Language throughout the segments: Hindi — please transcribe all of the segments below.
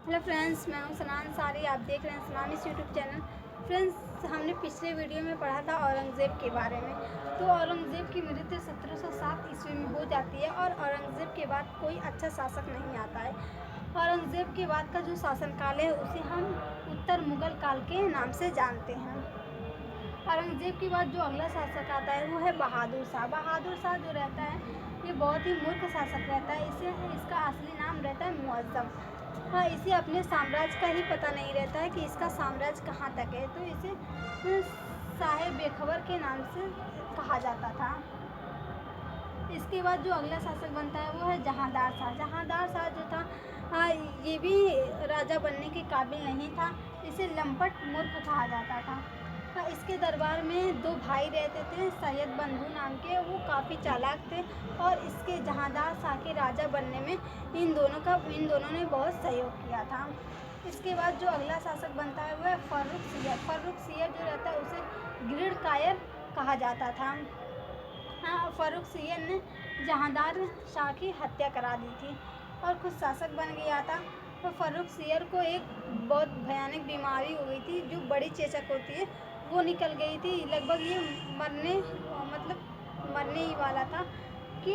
हेलो फ्रेंड्स, मैं हूं सनान सारी। आप देख रहे हैं सनानिस यूट्यूब चैनल। फ्रेंड्स, हमने पिछले वीडियो में पढ़ा था औरंगज़ेब के बारे में। तो औरंगज़ेब की मृत्यु 1707 ईस्वी में हो जाती है और औरंगज़ेब के बाद कोई अच्छा शासक नहीं आता है। औरंगज़ेब के बाद का जो शासनकाल है उसे हम उत्तर मुग़ल काल के नाम से जानते हैं। औरंगज़ेब के बाद जो अगला शासक आता है वो है बहादुर शाह। बहादुर शाह जो रहता है ये बहुत ही मूर्ख शासक रहता है। इसका असली नाम रहता है मुअज़्ज़म। हाँ, इसे अपने साम्राज्य का ही पता नहीं रहता है कि इसका साम्राज्य कहाँ तक है, तो इसे साहेब बेखबर के नाम से कहा जाता था। इसके बाद जो अगला शासक बनता है वो है जहांदार शाह। जहांदार शाह जो था, हाँ, ये भी राजा बनने के काबिल नहीं था। इसे लंपट मूर्ख कहा जाता था। हाँ, इसके दरबार में दो भाई रहते थे सैयद बंधु नाम के। वो काफ़ी चालाक थे और इसके जहांदार शाह के राजा बनने में इन दोनों ने बहुत सहयोग किया था। इसके बाद जो अगला शासक बनता है वो है फर्रुख सियर। फर्रुख सियर जो रहता है उसे गृह कायर कहा जाता था। हाँ, फर्रुख सियर ने जहांदार शाह की हत्या करा दी थी और खुद शासक बन गया था। तो फर्रुख सियर को एक बहुत भयानक बीमारी हो गई थी जो बड़ी चेचक होती है, वो निकल गई थी। लगभग ये मरने ही वाला था कि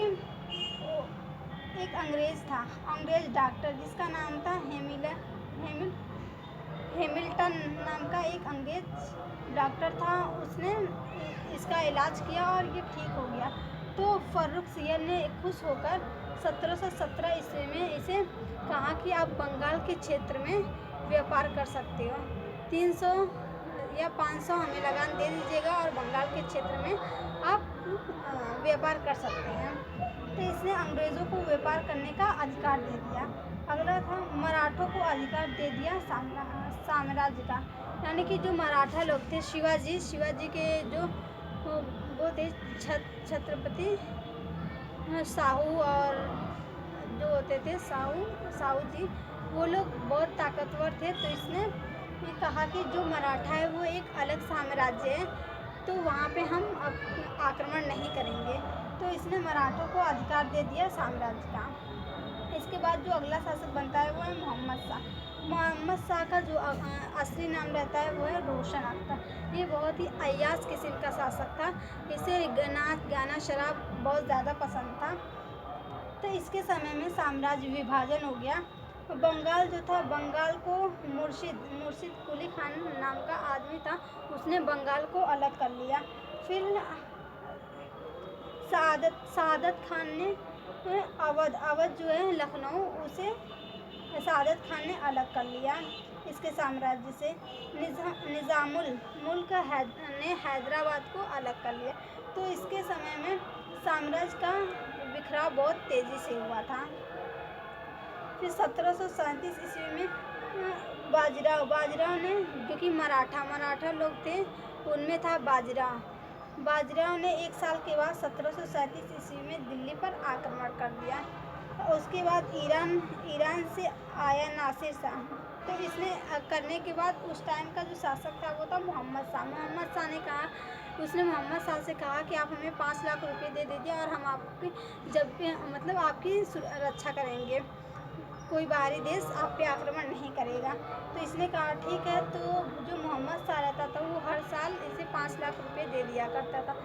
एक अंग्रेज़ था, अंग्रेज़ डॉक्टर जिसका नाम था हेमिल्टन नाम का एक अंग्रेज डॉक्टर था। उसने इसका इलाज किया और ये ठीक हो गया। तो फर्रुख सियर ने खुश होकर 1717 ईस्वी में इसे कहा कि आप बंगाल के क्षेत्र में व्यापार कर सकते हो। 300 या 500 हमें लगान दे दीजिएगा और बंगाल के क्षेत्र में आप व्यापार कर सकते हैं। तो इसने अंग्रेज़ों को व्यापार करने का अधिकार दे दिया। अगला था मराठों को अधिकार दे दिया साम्राज्य का, यानी कि जो मराठा लोग थे, शिवाजी के जो वो थे छत्रपति साहू, और जो होते थे साहू जी, वो लोग बहुत ताकतवर थे। तो इसने कहा कि जो मराठा है वो एक अलग साम्राज्य है, तो वहाँ पे हम आक्रमण नहीं करेंगे। तो इसने मराठों को अधिकार दे दिया साम्राज्य का। इसके बाद जो अगला शासक बनता है वो है मोहम्मद शाह। मोहम्मद शाह का जो असली नाम रहता है वो है रोशन अख्तर। ये बहुत ही अय्याश किस्म का शासक था। इसे नाच गाना शराब बहुत ज़्यादा पसंद था। तो इसके समय में साम्राज्य विभाजन हो गया। बंगाल जो था, बंगाल को मुर्शिद कुली खान नाम का आदमी था, उसने बंगाल को अलग कर लिया। फिर सआदत खान ने अवध जो है लखनऊ, उसे सआदत खान ने अलग कर लिया इसके साम्राज्य से। निज़ामुल मुल्क ने हैदराबाद को अलग कर लिया। तो इसके समय में साम्राज्य का बिखराव बहुत तेज़ी से हुआ था। फिर 1737 ईस्वी में बाजीराव ने, जो कि मराठा लोग थे, उनमें था बाजीराव ने 1 साल के बाद 1737 ईस्वी में दिल्ली पर आक्रमण कर दिया। उसके बाद ईरान से आया नासिर शाह। तो इसने करने के बाद उस टाइम का जो शासक था वो था मोहम्मद शाह ने कहा, उसने मोहम्मद शाह से कहा कि आप हमें 5 लाख रुपए दे दीजिए और हम आपकी आपकी रक्षा करेंगे, कोई बाहरी देश आप पे आक्रमण नहीं करेगा। तो इसने कहा ठीक है। तो जो मोहम्मद शाह रहता था वो हर साल इसे 5 लाख रुपए दे दिया करता था।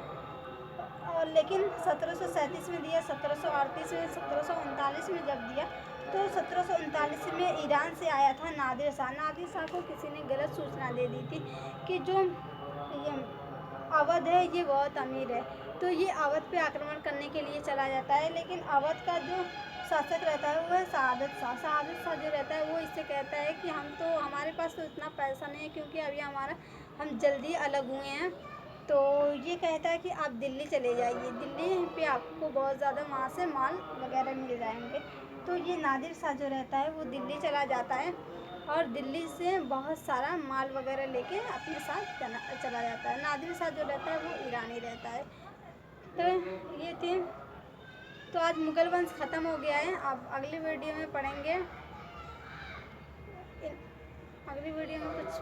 और लेकिन 1737 में दिया, 1738 में, 1739 में जब दिया, तो 1739 में ईरान से आया था नादिर शाह को किसी ने गलत सूचना दे दी थी कि जो ये अवध है ये बहुत अमीर है, तो ये अवध पे आक्रमण करने के लिए चला जाता है। लेकिन अवध का जो शासक रहता है वो है सआदत शाह जो रहता है वो इससे कहता है कि हमारे पास तो इतना पैसा नहीं है, क्योंकि अभी हम जल्दी अलग हुए हैं। तो ये कहता है कि आप दिल्ली चले जाइए, दिल्ली पे आपको बहुत ज़्यादा वहाँ से माल वगैरह मिल जाएंगे। तो ये नादिर शाह जो रहता है वो दिल्ली चला जाता है और दिल्ली से बहुत सारा माल वगैरह लेके अपने साथ चला जाता है। नादिर शाह जो रहता है वो ईरानी रहता है। तो ये थी। तो आज मुग़ल वंश ख़त्म हो गया है। अब अगली वीडियो में पढ़ेंगे, अगली वीडियो में कुछ